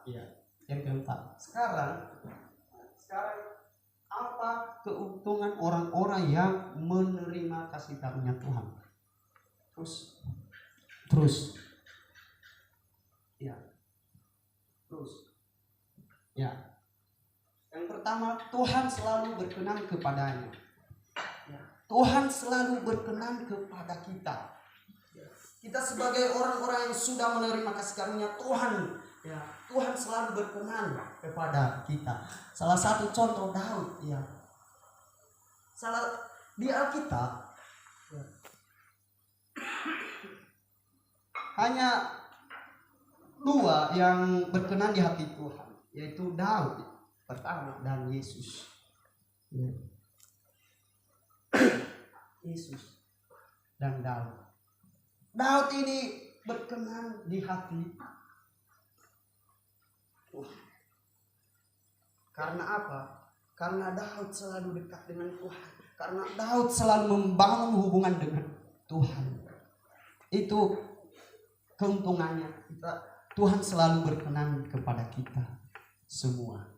Iya. Yang keempat. Sekarang apa keuntungan orang-orang yang menerima kasih karunia Tuhan? Terus. Ya. Terus. Ya. Yang pertama, Tuhan selalu berkenan kepadanya. Ya. Tuhan selalu berkenan kepada kita. Ya. Kita sebagai orang-orang yang sudah menerima kasih karunia Tuhan, ya, Tuhan selalu berkenan kepada kita. Salah satu contoh Daud, ya. Di Alkitab, ya, hanya dua yang berkenan di hati Tuhan, yaitu Daud pertama dan Yesus. Ya. Yesus dan Daud. Daud ini berkenan di hati Tuhan. Karena apa? Karena Daud selalu dekat dengan Tuhan. Karena Daud selalu membangun hubungan dengan Tuhan. Itu keuntungannya. Tuhan selalu berkenan kepada kita semua.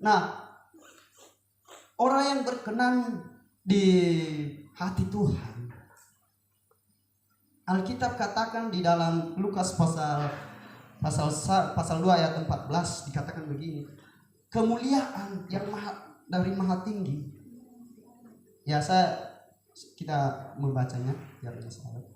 Nah, orang yang berkenan di hati Tuhan, Alkitab katakan di dalam Lukas pasal 2 ayat 14 dikatakan begini. Kemuliaan yang dari maha tinggi. Ya, kita membacanya biar salah.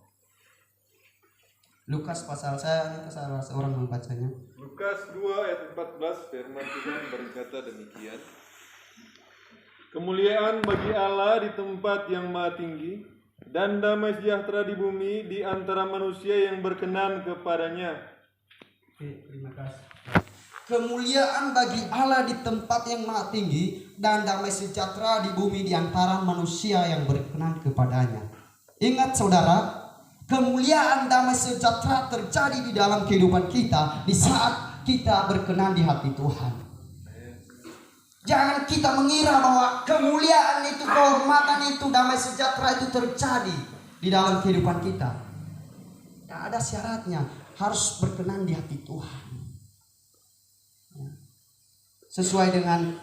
Lukas pasal salah seorang membacanya. Lukas 2 ayat 14 firman Tuhan berkata demikian. Kemuliaan bagi Allah di tempat yang maha tinggi dan damai sejahtera di bumi di antara manusia yang berkenan kepadanya. Oke, terima kasih. Kemuliaan bagi Allah di tempat yang maha tinggi dan damai sejahtera di bumi di antara manusia yang berkenan kepadanya. Ingat saudara, kemuliaan damai sejahtera terjadi di dalam kehidupan kita di saat kita berkenan di hati Tuhan. Jangan kita mengira bahwa kemuliaan itu, kehormatan itu, damai sejahtera itu terjadi di dalam kehidupan kita. Ya, ada syaratnya, harus berkenan di hati Tuhan. Ya. Sesuai dengan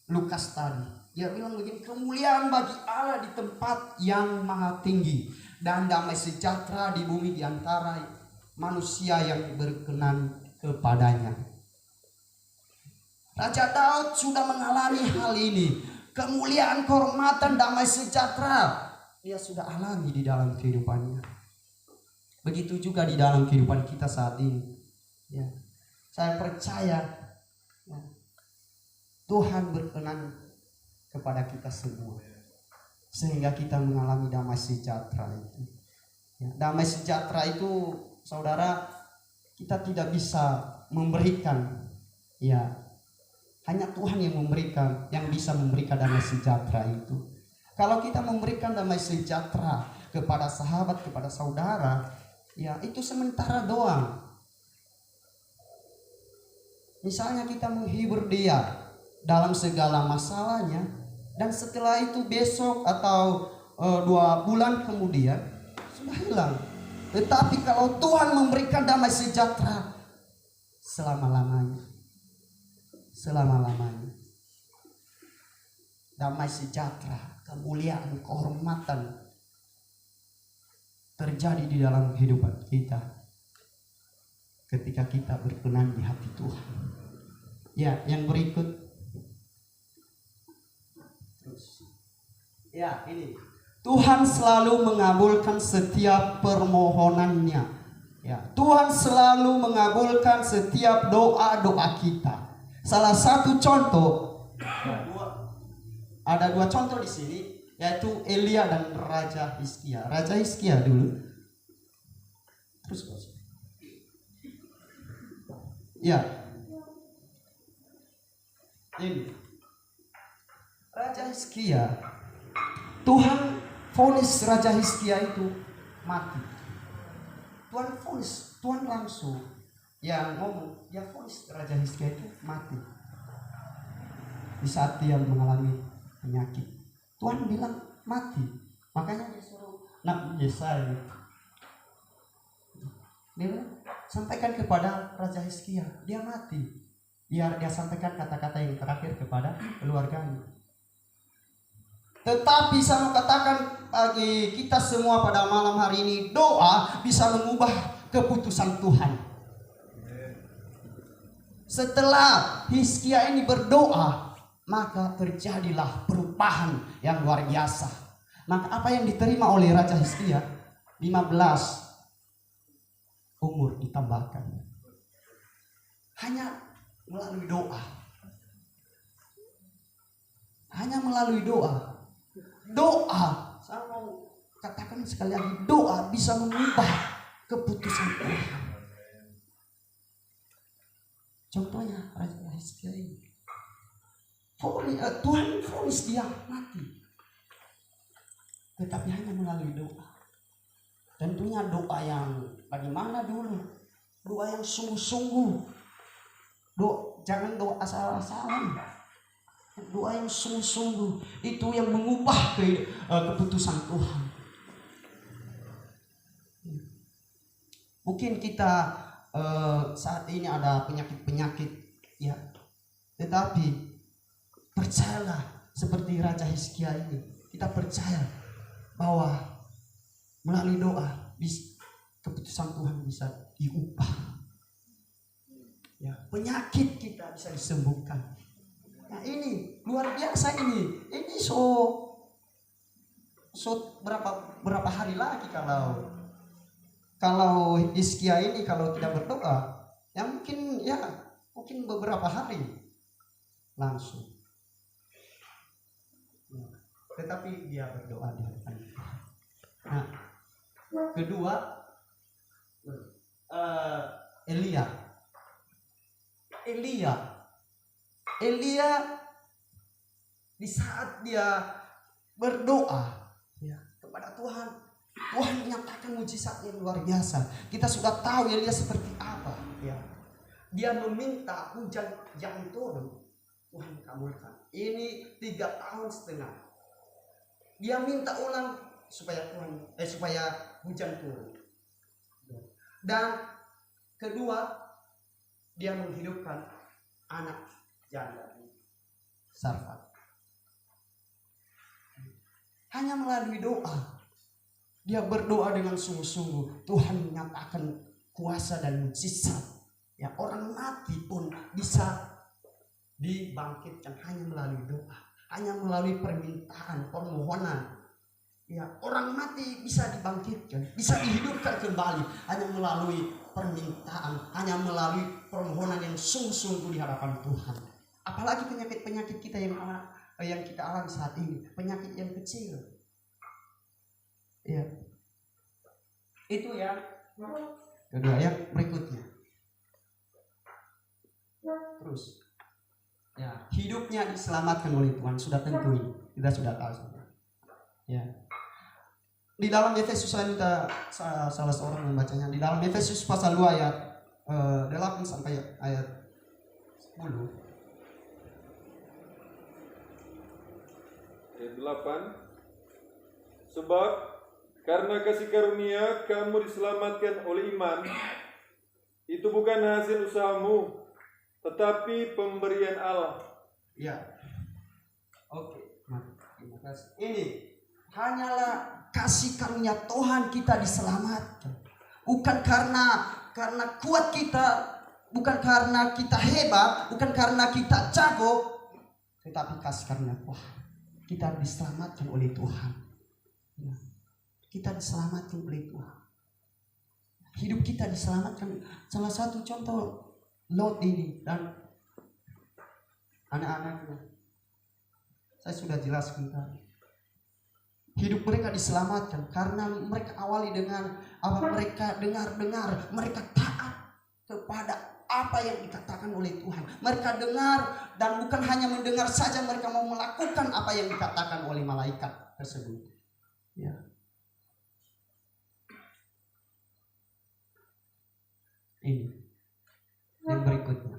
Lukas tadi, dia bilang begini, kemuliaan bagi Allah di tempat yang maha tinggi dan damai sejahtera di bumi di antara manusia yang berkenan kepadanya. Raja Daud sudah mengalami hal ini. Kemuliaan, kehormatan, damai sejahtera dia sudah alami di dalam kehidupannya. Begitu juga di dalam kehidupan kita saat ini. Ya. Saya percaya ya, Tuhan berkenan kepada kita semua, sehingga kita mengalami damai sejahtera itu. Ya, damai sejahtera itu, saudara, kita tidak bisa memberikan. Ya, hanya Tuhan yang memberikan, yang bisa memberikan damai sejahtera itu. Kalau kita memberikan damai sejahtera kepada sahabat, kepada saudara, ya itu sementara doang. Misalnya kita menghibur dia dalam segala masalahnya, dan setelah itu besok atau 2 bulan kemudian sudah hilang. Tetapi kalau Tuhan memberikan damai sejahtera selama-lamanya, damai sejahtera, kemuliaan, kehormatan terjadi di dalam kehidupan kita ketika kita berkenan di hati Tuhan. Ya, yang berikut. Terus. Ya, ini. Tuhan selalu mengabulkan setiap permohonannya. Ya, Tuhan selalu mengabulkan setiap doa-doa kita. Salah satu contoh, ada 2 contoh di sini, yaitu Elia dan Raja Hizkia. Raja Hizkia dulu. Terus bos. Ya. Ini. Raja Hizkia. Tuhan vonis Raja Hizkia itu mati. Tuhan vonis, Tuhan langsung yang ngomong, dia vonis Raja Hizkia itu mati di saat dia mengalami penyakit. Tuhan bilang mati, makanya dia suruh Nabi Yesaya Dia sampaikan kepada Raja Hizkia, dia mati. Dia sampaikan kata-kata yang terakhir kepada keluarganya. Tetapi saya mau katakan bagi kita semua pada malam hari ini, doa bisa mengubah keputusan Tuhan. Setelah Hizkia ini berdoa, maka terjadilah perubahan yang luar biasa. Maka apa yang diterima oleh Raja Hizkia? 15 umur ditambahkan. Hanya melalui doa. Hanya melalui doa. Doa, saya mau katakan sekali lagi, doa bisa mengubah keputusan Tuhan. Contohnya Raja Hizkia ini. Tuhan vonis dia mati. Tetapi hanya melalui doa. Tentunya doa yang bagaimana dulu? Doa yang sungguh-sungguh. Jangan doa asal-asalan. Doa yang sungguh-sungguh. Itu yang mengubah keputusan Tuhan. Mungkin kita saat ini ada penyakit-penyakit, ya. Tetapi percayalah seperti Raja Hizkia ini. Kita percaya bahwa melalui doa keputusan Tuhan bisa diubah. Ya, penyakit kita bisa disembuhkan. Nah ini luar biasa ini. Ini berapa hari lagi kalau Hizkia ini kalau tidak berdoa, ya mungkin beberapa hari langsung. Ya, tetapi dia berdoa di hadapan Tuhan. Nah, kedua, Elia di saat dia berdoa, ya, kepada Tuhan menyatakan mujizat yang luar biasa. Kita sudah tahu Elia seperti apa, ya. Dia meminta hujan jangan turun, Tuhan kabulkan. Ini 3,5 tahun. Dia minta ulang supaya hujan turun. Dan kedua, dia menghidupkan anak janda Sarfat. Hanya melalui doa. Dia berdoa dengan sungguh-sungguh. Tuhan menyatakan kuasa dan mujizat. Ya, orang mati pun bisa dibangkitkan hanya melalui doa. Hanya melalui permintaan, permohonan. Ya, orang mati bisa dibangkitkan, bisa dihidupkan kembali hanya melalui permintaan, hanya melalui permohonan yang sungguh-sungguh di hadapan Tuhan. Apalagi penyakit-penyakit kita yang kita alami saat ini, penyakit yang kecil. Ya. Itu yang kedua, yang berikutnya. Terus, ya, hidupnya diselamatkan oleh Tuhan, sudah tentu ini. Kita sudah tahu. Ya. Di dalam Efesus, saya minta salah seorang membacanya. Di dalam Efesus pasal 2 ayat 8 sampai ayat 10. Ayat 8. Sebab karena kasih karunia kamu diselamatkan oleh iman. Itu bukan hasil usahamu, tetapi pemberian Allah. Ya. Oke. Terima kasih. Ini hanyalah kasih karunia Tuhan kita diselamatkan. Bukan karena kuat kita, bukan karena kita hebat, bukan karena kita jago, tetapi kasih karunia Tuhan. Kita diselamatkan oleh Tuhan. Ya. Kita diselamatkan oleh Tuhan. Hidup kita diselamatkan. Salah satu contoh Lot ini dan anak-anaknya. Saya sudah jelaskan tadi. Hidup mereka diselamatkan karena mereka awali dengan apa, mereka dengar, mereka taat kepada apa yang dikatakan oleh Tuhan. Mereka dengar dan bukan hanya mendengar saja, mereka mau melakukan apa yang dikatakan oleh malaikat tersebut. Ya. Ini yang berikutnya.